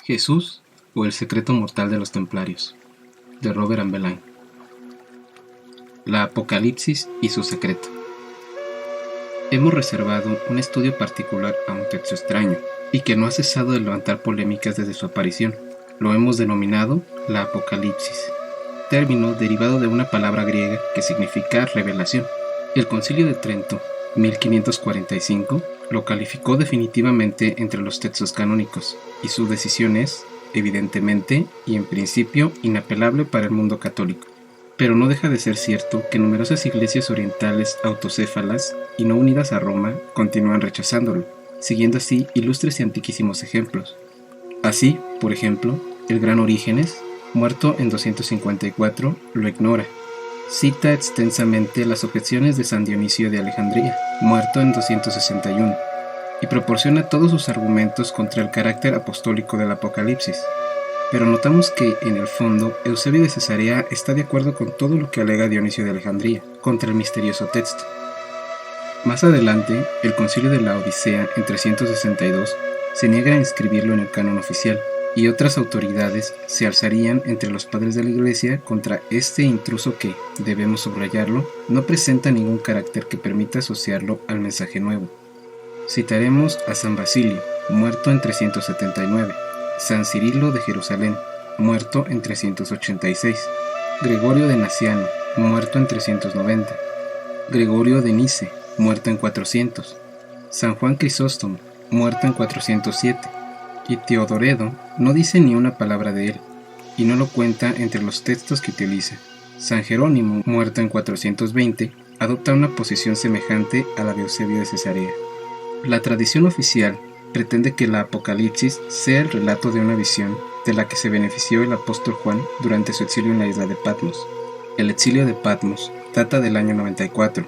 Jesús o el secreto mortal de los templarios, de Robert Ambelain. La Apocalipsis y su secreto. Hemos reservado un estudio particular a un texto extraño y que no ha cesado de levantar polémicas desde su aparición. Lo hemos denominado la Apocalipsis, término derivado de una palabra griega que significa revelación. El Concilio de Trento, 1545, lo calificó definitivamente entre los textos canónicos, y su decisión es, evidentemente y en principio, inapelable para el mundo católico. Pero no deja de ser cierto que numerosas iglesias orientales autocéfalas y no unidas a Roma continúan rechazándolo, siguiendo así ilustres y antiquísimos ejemplos. Así, por ejemplo, el gran Orígenes, muerto en 254, lo ignora. Cita extensamente las objeciones de San Dionisio de Alejandría, muerto en 261, y proporciona todos sus argumentos contra el carácter apostólico del Apocalipsis. Pero notamos que, en el fondo, Eusebio de Cesarea está de acuerdo con todo lo que alega Dionisio de Alejandría contra el misterioso texto. Más adelante, el Concilio de la Odisea en 362 se niega a inscribirlo en el canon oficial, y otras autoridades se alzarían entre los padres de la Iglesia contra este intruso que, debemos subrayarlo, no presenta ningún carácter que permita asociarlo al mensaje nuevo. Citaremos a San Basilio, muerto en 379, San Cirilo de Jerusalén, muerto en 386, Gregorio de Naciano, muerto en 390, Gregorio de Nice, muerto en 400, San Juan Crisóstomo, muerto en 407, y Teodoredo no dice ni una palabra de él, y no lo cuenta entre los textos que utiliza. San Jerónimo, muerto en 420, adopta una posición semejante a la de Eusebio de Cesarea. La tradición oficial pretende que la Apocalipsis sea el relato de una visión de la que se benefició el apóstol Juan durante su exilio en la isla de Patmos. El exilio de Patmos data del año 94,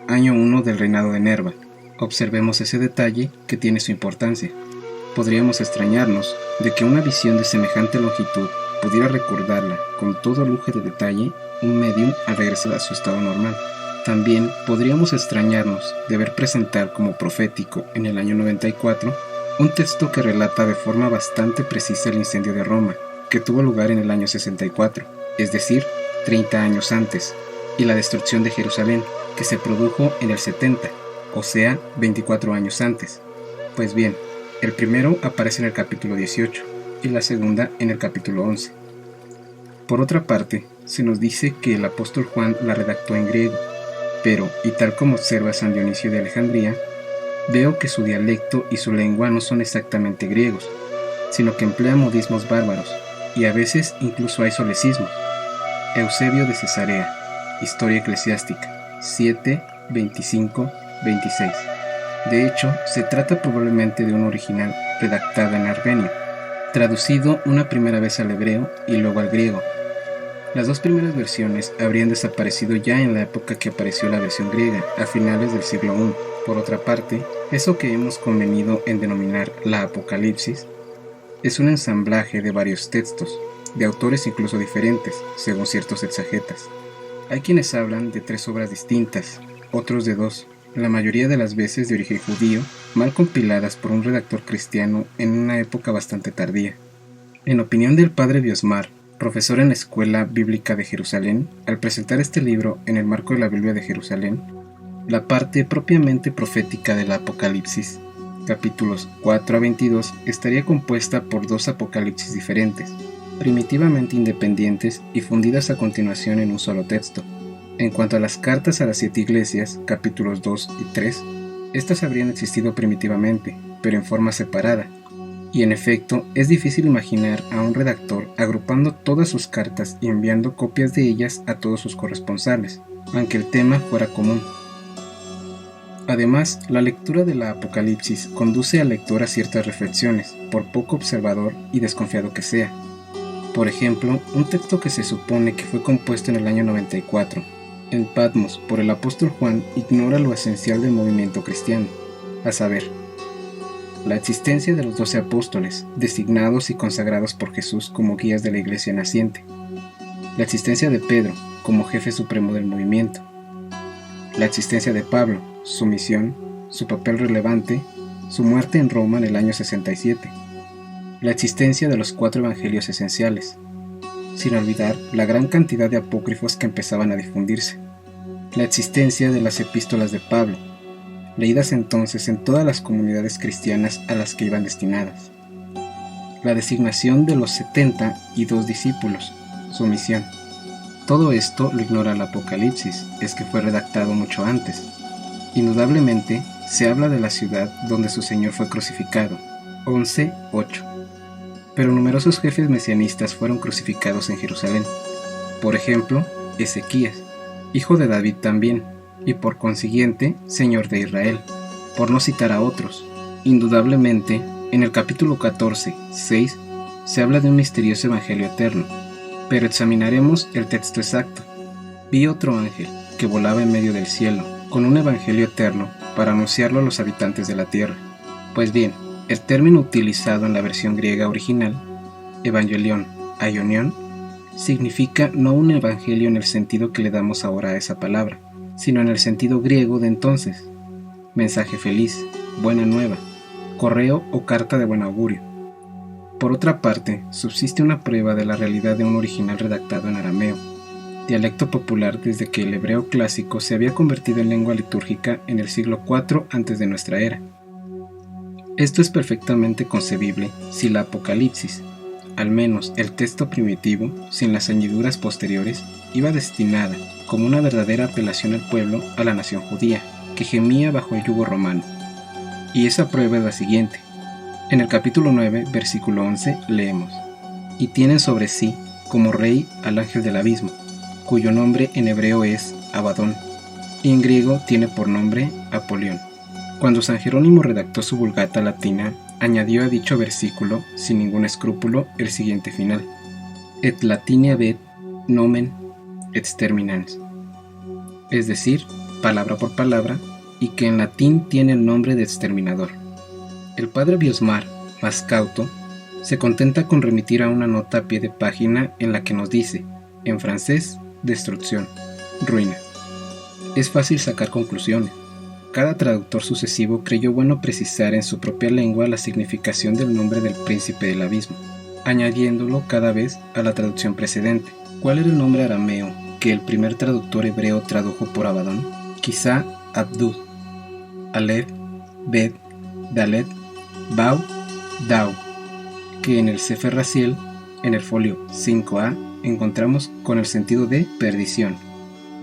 año 1 del reinado de Nerva. Observemos ese detalle que tiene su importancia. Podríamos extrañarnos de que una visión de semejante longitud pudiera recordarla con todo lujo de detalle un medium al regresar a su estado normal. También podríamos extrañarnos de ver presentar como profético en el año 94 un texto que relata de forma bastante precisa el incendio de Roma, que tuvo lugar en el año 64, es decir, 30 años antes, y la destrucción de Jerusalén, que se produjo en el 70, o sea, 24 años antes. Pues bien, el primero aparece en el capítulo 18 y la segunda en el capítulo 11. Por otra parte, se nos dice que el apóstol Juan la redactó en griego, pero, y tal como observa San Dionisio de Alejandría, veo que su dialecto y su lengua no son exactamente griegos, sino que emplea modismos bárbaros, y a veces incluso hay solecismos. Eusebio de Cesarea, Historia Eclesiástica, 7, 25, 26. De hecho, se trata probablemente de un original redactado en armenio, traducido una primera vez al hebreo y luego al griego. Las dos primeras versiones habrían desaparecido ya en la época que apareció la versión griega, a finales del siglo I. Por otra parte, eso que hemos convenido en denominar la Apocalipsis es un ensamblaje de varios textos, de autores incluso diferentes, según ciertos exegetas. Hay quienes hablan de 3 obras distintas, otros de 2, la mayoría de las veces de origen judío, mal compiladas por un redactor cristiano en una época bastante tardía. En opinión del padre Biosmar, profesor en la Escuela Bíblica de Jerusalén, al presentar este libro en el marco de la Biblia de Jerusalén, la parte propiamente profética de la Apocalipsis, capítulos 4 a 22, estaría compuesta por 2 apocalipsis diferentes, primitivamente independientes y fundidas a continuación en un solo texto. En cuanto a las cartas a las 7 iglesias, capítulos 2 y 3, estas habrían existido primitivamente, pero en forma separada, y en efecto es difícil imaginar a un redactor agrupando todas sus cartas y enviando copias de ellas a todos sus corresponsales, aunque el tema fuera común. Además, la lectura de la Apocalipsis conduce al lector a ciertas reflexiones, por poco observador y desconfiado que sea. Por ejemplo, un texto que se supone que fue compuesto en el año 94, en Patmos por el apóstol Juan, ignora lo esencial del movimiento cristiano, a saber, la existencia de los 12 apóstoles, designados y consagrados por Jesús como guías de la iglesia naciente, la existencia de Pedro como jefe supremo del movimiento, la existencia de Pablo, su misión, su papel relevante, su muerte en Roma en el año 67, la existencia de los 4 evangelios esenciales, sin olvidar la gran cantidad de apócrifos que empezaban a difundirse, la existencia de las epístolas de Pablo, leídas entonces en todas las comunidades cristianas a las que iban destinadas, la designación de los 72 discípulos, su misión. Todo esto lo ignora el Apocalipsis, es que fue redactado mucho antes. Indudablemente, se habla de la ciudad donde su Señor fue crucificado, 11:8. Pero numerosos jefes mesianistas fueron crucificados en Jerusalén. Por ejemplo, Ezequías, hijo de David también, y por consiguiente, Señor de Israel, por no citar a otros. Indudablemente, en el capítulo 14:6, se habla de un misterioso evangelio eterno, pero examinaremos el texto exacto. Vi otro ángel que volaba en medio del cielo, con un evangelio eterno para anunciarlo a los habitantes de la tierra. Pues bien, el término utilizado en la versión griega original, evangelion, aionion, significa no un evangelio en el sentido que le damos ahora a esa palabra, sino en el sentido griego de entonces: mensaje feliz, buena nueva, correo o carta de buen augurio. Por otra parte, subsiste una prueba de la realidad de un original redactado en arameo, dialecto popular desde que el hebreo clásico se había convertido en lengua litúrgica en el siglo IV antes de nuestra era. Esto es perfectamente concebible si la Apocalipsis, al menos el texto primitivo, sin las añadiduras posteriores, iba destinada, como una verdadera apelación al pueblo, a la nación judía, que gemía bajo el yugo romano. Y esa prueba es la siguiente. En el capítulo 9, versículo 11, leemos: y tienen sobre sí como rey al ángel del abismo, cuyo nombre en hebreo es Abadón, y en griego tiene por nombre Apolión. Cuando San Jerónimo redactó su Vulgata latina, añadió a dicho versículo, sin ningún escrúpulo, el siguiente final: et latine habet nomen exterminans, es decir, palabra por palabra, y que en latín tiene el nombre de exterminador. El padre Biosmar, más cauto, se contenta con remitir a una nota a pie de página en la que nos dice, en francés, destrucción, ruina. Es fácil sacar conclusiones. Cada traductor sucesivo creyó bueno precisar en su propia lengua la significación del nombre del príncipe del abismo, añadiéndolo cada vez a la traducción precedente. ¿Cuál era el nombre arameo que el primer traductor hebreo tradujo por Abadón? Quizá Abdud, Aleph, Bet, Dalet, Bau, Dau, que en el Sefer Raziel, en el folio 5a, encontramos con el sentido de perdición,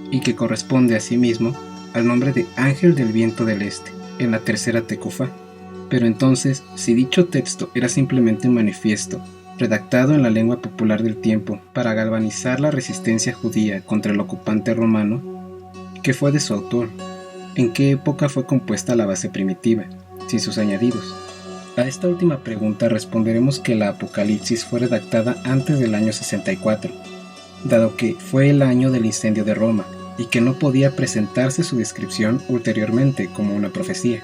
y que corresponde asimismo al nombre de Ángel del Viento del Este, en la tercera Tecufá. Pero entonces, si dicho texto era simplemente un manifiesto, redactado en la lengua popular del tiempo para galvanizar la resistencia judía contra el ocupante romano, ¿qué fue de su autor? ¿En qué época fue compuesta la base primitiva, sin sus añadidos? A esta última pregunta responderemos que la Apocalipsis fue redactada antes del año 64, dado que fue el año del incendio de Roma, y que no podía presentarse su descripción ulteriormente como una profecía.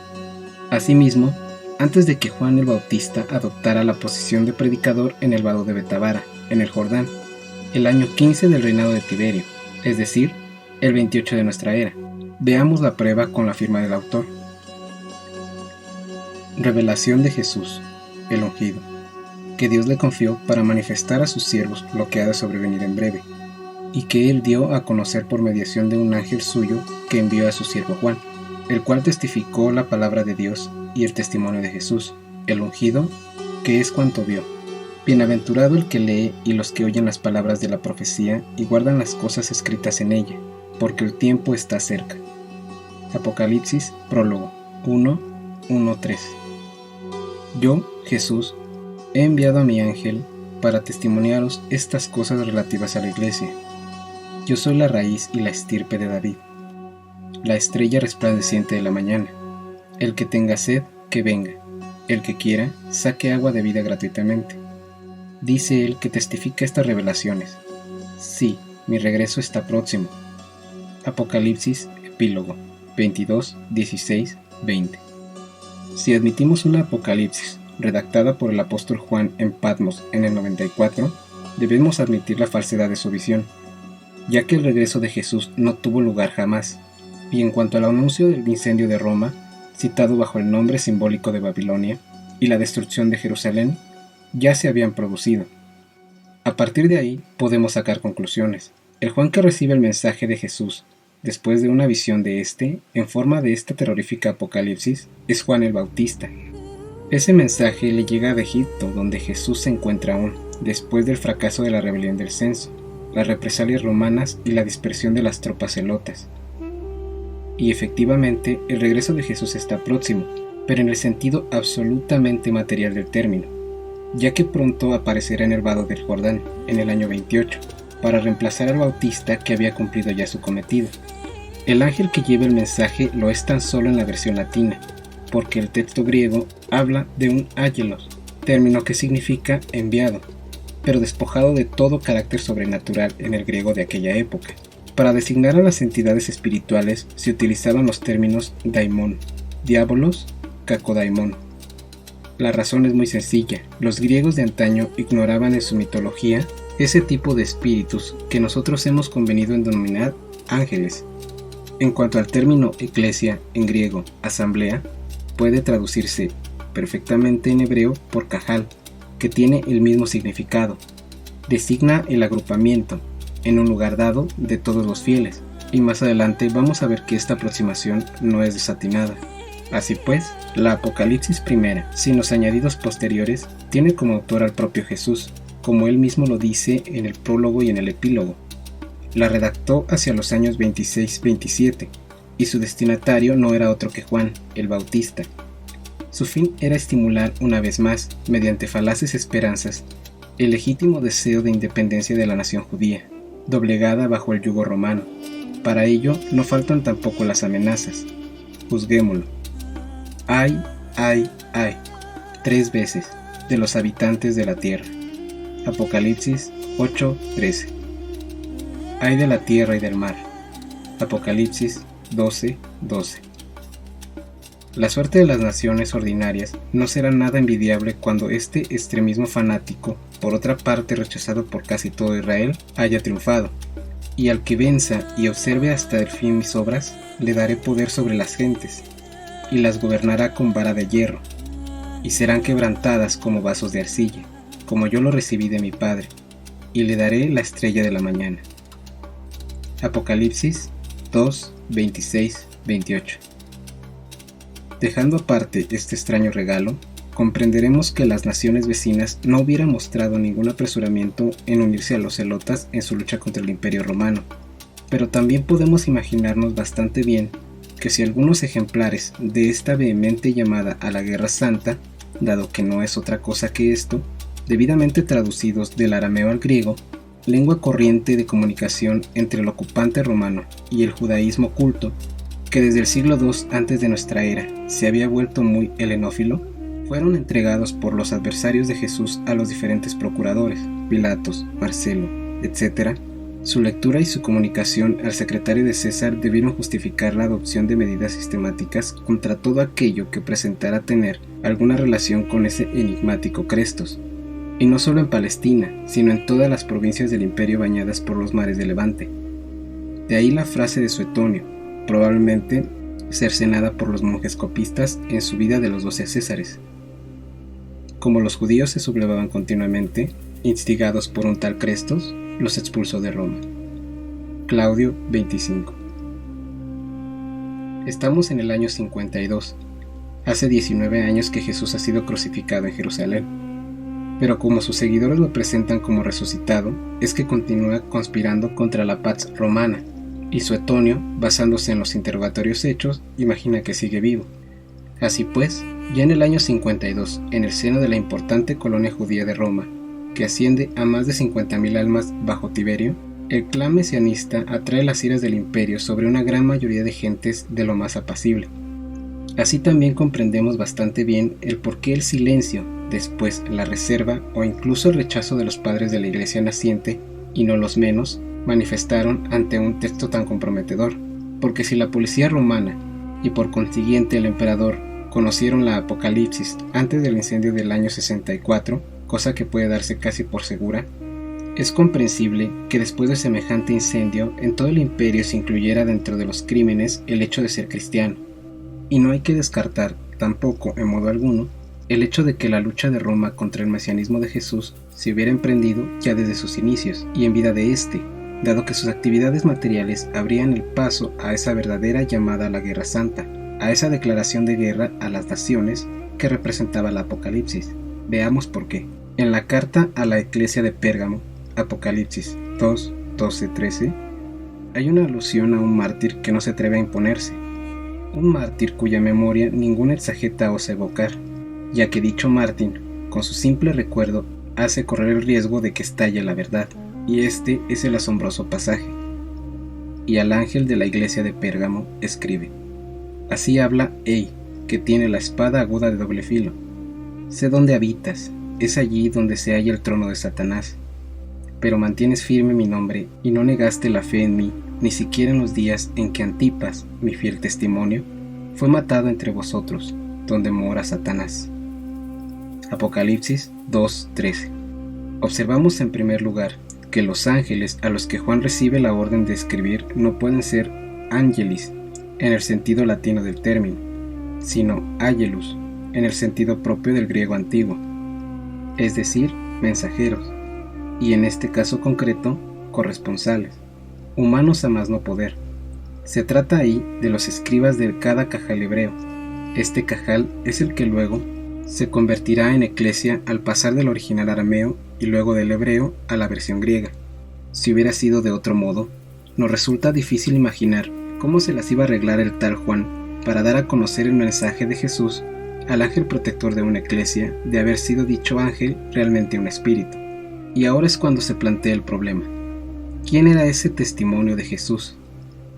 Asimismo, antes de que Juan el Bautista adoptara la posición de predicador en el vado de Betábara, en el Jordán, el año 15 del reinado de Tiberio, es decir, el 28 de nuestra era. Veamos la prueba con la firma del autor. Revelación de Jesús, el ungido, que Dios le confió para manifestar a sus siervos lo que ha de sobrevenir en breve, y que él dio a conocer por mediación de un ángel suyo que envió a su siervo Juan, el cual testificó la palabra de Dios y el testimonio de Jesús, el ungido, que es cuanto vio. Bienaventurado el que lee y los que oyen las palabras de la profecía y guardan las cosas escritas en ella, porque el tiempo está cerca. Apocalipsis, prólogo 1:1-3. Yo, Jesús, he enviado a mi ángel para testimoniaros estas cosas relativas a la iglesia. Yo soy la raíz y la estirpe de David, la estrella resplandeciente de la mañana. El que tenga sed, que venga. El que quiera, saque agua de vida gratuitamente. Dice él que testifica estas revelaciones. Sí, mi regreso está próximo. Apocalipsis, epílogo 22, 16, 20. Si admitimos una Apocalipsis redactada por el apóstol Juan en Patmos en el 94, debemos admitir la falsedad de su visión, ya que el regreso de Jesús no tuvo lugar jamás. Y en cuanto al anuncio del incendio de Roma, citado bajo el nombre simbólico de Babilonia, y la destrucción de Jerusalén, ya se habían producido. A partir de ahí podemos sacar conclusiones. El Juan que recibe el mensaje de Jesús después de una visión de éste, en forma de esta terrorífica apocalipsis, es Juan el Bautista. Ese mensaje le llega de Egipto, donde Jesús se encuentra aún, después del fracaso de la rebelión del censo, las represalias romanas y la dispersión de las tropas celotas. Y efectivamente, el regreso de Jesús está próximo, pero en el sentido absolutamente material del término, ya que pronto aparecerá en el vado del Jordán, en el año 28, para reemplazar al Bautista que había cumplido ya su cometido. El ángel que lleva el mensaje lo es tan solo en la versión latina, porque el texto griego habla de un ángelos, término que significa enviado, pero despojado de todo carácter sobrenatural en el griego de aquella época. Para designar a las entidades espirituales se utilizaban los términos daimon, diabolos, kakodaimon. La razón es muy sencilla, los griegos de antaño ignoraban en su mitología ese tipo de espíritus que nosotros hemos convenido en denominar ángeles. En cuanto al término eclesia, en griego, asamblea, puede traducirse perfectamente en hebreo por kahal, que tiene el mismo significado. Designa el agrupamiento, en un lugar dado, de todos los fieles, y más adelante vamos a ver que esta aproximación no es desatinada. Así pues, la Apocalipsis primera, sin los añadidos posteriores, tiene como autor al propio Jesús, como él mismo lo dice en el prólogo y en el epílogo. La redactó hacia los años 26-27, y su destinatario no era otro que Juan, el Bautista. Su fin era estimular una vez más, mediante falaces esperanzas, el legítimo deseo de independencia de la nación judía, doblegada bajo el yugo romano. Para ello no faltan tampoco las amenazas. Juzguémoslo. Ay, 3 veces, de los habitantes de la tierra. Apocalipsis 8:13. Ay de la tierra y del mar. Apocalipsis 12:12. La suerte de las naciones ordinarias no será nada envidiable cuando este extremismo fanático, por otra parte rechazado por casi todo Israel, haya triunfado. Y al que venza y observe hasta el fin mis obras, le daré poder sobre las gentes, y las gobernará con vara de hierro, y serán quebrantadas como vasos de arcilla, como yo lo recibí de mi Padre, y le daré la estrella de la mañana. Apocalipsis 2:26-28. Dejando aparte este extraño regalo, comprenderemos que las naciones vecinas no hubieran mostrado ningún apresuramiento en unirse a los celotas en su lucha contra el Imperio Romano, pero también podemos imaginarnos bastante bien que si algunos ejemplares de esta vehemente llamada a la Guerra Santa, dado que no es otra cosa que esto, debidamente traducidos del arameo al griego, lengua corriente de comunicación entre el ocupante romano y el judaísmo culto, que desde el siglo II antes de nuestra era se había vuelto muy helenófilo, fueron entregados por los adversarios de Jesús a los diferentes procuradores, Pilatos, Marcelo, etc. Su lectura y su comunicación al secretario de César debieron justificar la adopción de medidas sistemáticas contra todo aquello que presentara tener alguna relación con ese enigmático Crestos, y no solo en Palestina, sino en todas las provincias del imperio bañadas por los mares de Levante. De ahí la frase de Suetonio, probablemente cercenada por los monjes copistas en su vida de los 12 Césares. Como los judíos se sublevaban continuamente, instigados por un tal Crestos, los expulsó de Roma. Claudio 25. Estamos en el año 52. Hace 19 años que Jesús ha sido crucificado en Jerusalén. Pero como sus seguidores lo presentan como resucitado, es que continúa conspirando contra la Pax Romana, y Suetonio, basándose en los interrogatorios hechos, imagina que sigue vivo. Así pues, ya en el año 52, en el seno de la importante colonia judía de Roma, que asciende a más de 50.000 almas bajo Tiberio, el clan mesianista atrae las iras del imperio sobre una gran mayoría de gentes de lo más apacible. Así también comprendemos bastante bien el por qué el silencio, después la reserva o incluso el rechazo de los padres de la iglesia naciente, y no los menos, manifestaron ante un texto tan comprometedor, porque si la policía romana, y por consiguiente el emperador, conocieron la Apocalipsis antes del incendio del año 64, cosa que puede darse casi por segura, es comprensible que después de semejante incendio en todo el imperio se incluyera dentro de los crímenes el hecho de ser cristiano, y no hay que descartar, tampoco en modo alguno, el hecho de que la lucha de Roma contra el mesianismo de Jesús se hubiera emprendido ya desde sus inicios y en vida de éste, dado que sus actividades materiales abrían el paso a esa verdadera llamada a la Guerra Santa, a esa declaración de guerra a las naciones que representaba el Apocalipsis. Veamos por qué. En la carta a la Iglesia de Pérgamo, Apocalipsis 2, 12, 13, hay una alusión a un mártir que no se atreve a imponerse, un mártir cuya memoria ningún exageta osa evocar, ya que dicho mártir, con su simple recuerdo, hace correr el riesgo de que estalle la verdad, y este es el asombroso pasaje. Y al ángel de la iglesia de Pérgamo escribe: así habla Ei, que tiene la espada aguda de doble filo. Sé dónde habitas, es allí donde se halla el trono de Satanás. Pero mantienes firme mi nombre y no negaste la fe en mí, ni siquiera en los días en que Antipas, mi fiel testimonio, fue matado entre vosotros, donde mora Satanás. Apocalipsis 2:13. Observamos en primer lugar que los ángeles a los que Juan recibe la orden de escribir no pueden ser angelis en el sentido latino del término, sino angelus en el sentido propio del griego antiguo, es decir, mensajeros, y en este caso concreto, corresponsales, humanos a más no poder. Se trata ahí de los escribas de cada cajal hebreo. Este cajal es el que luego se convertirá en eclesia al pasar del original arameo y luego del hebreo a la versión griega. Si hubiera sido de otro modo, nos resulta difícil imaginar cómo se las iba a arreglar el tal Juan para dar a conocer el mensaje de Jesús al ángel protector de una eclesia, de haber sido dicho ángel realmente un espíritu. Y ahora es cuando se plantea el problema. ¿Quién era ese testimonio de Jesús?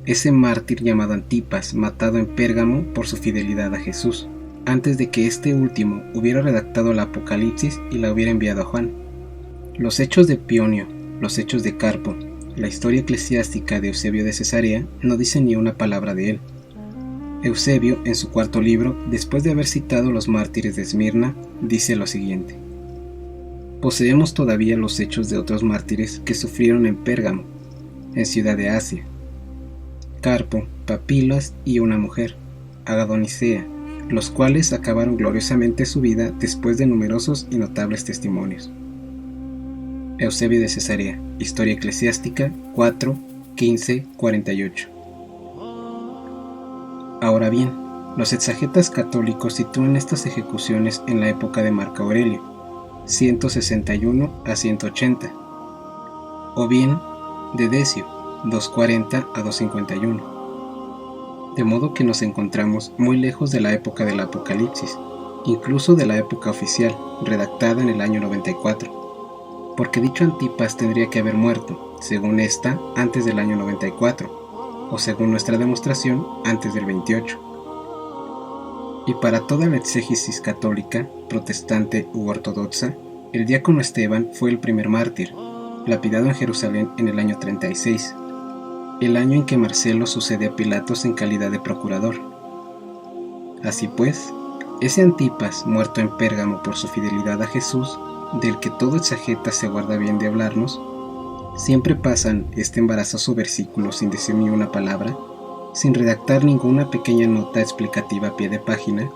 Ese mártir llamado Antipas, matado en Pérgamo por su fidelidad a Jesús, antes de que este último hubiera redactado el Apocalipsis y la hubiera enviado a Juan. Los hechos de Pionio, los hechos de Carpo, la historia eclesiástica de Eusebio de Cesarea no dicen ni una palabra de él. Eusebio, en su cuarto libro, después de haber citado los mártires de Esmirna, dice lo siguiente: poseemos todavía los hechos de otros mártires que sufrieron en Pérgamo, en ciudad de Asia: Carpo, Papilas y una mujer, Agadonicea, los cuales acabaron gloriosamente su vida después de numerosos y notables testimonios. Eusebio de Cesarea, Historia Eclesiástica 4, 15, 48. Ahora bien, los exegetas católicos sitúan estas ejecuciones en la época de Marco Aurelio, 161 a 180, o bien de Decio, 240 a 251, de modo que nos encontramos muy lejos de la época del Apocalipsis, incluso de la época oficial, redactada en el año 94, porque dicho Antipas tendría que haber muerto, según esta, antes del año 94, o según nuestra demostración, antes del 28. Y para toda la exégesis católica, protestante u ortodoxa, el diácono Esteban fue el primer mártir, lapidado en Jerusalén en el año 36, el año en que Marcelo sucede a Pilatos en calidad de procurador. Así pues, ese Antipas, muerto en Pérgamo por su fidelidad a Jesús, del que todo exegeta se guarda bien de hablarnos, siempre pasan este embarazoso versículo sin decir ni una palabra, sin redactar ninguna pequeña nota explicativa a pie de página.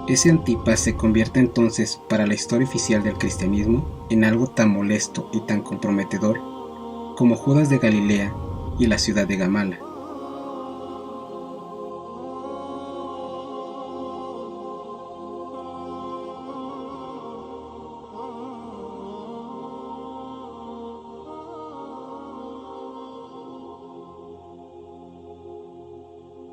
Ese Antipas se convierte entonces para la historia oficial del cristianismo en algo tan molesto y tan comprometedor como Judas de Galilea y la ciudad de Gamala.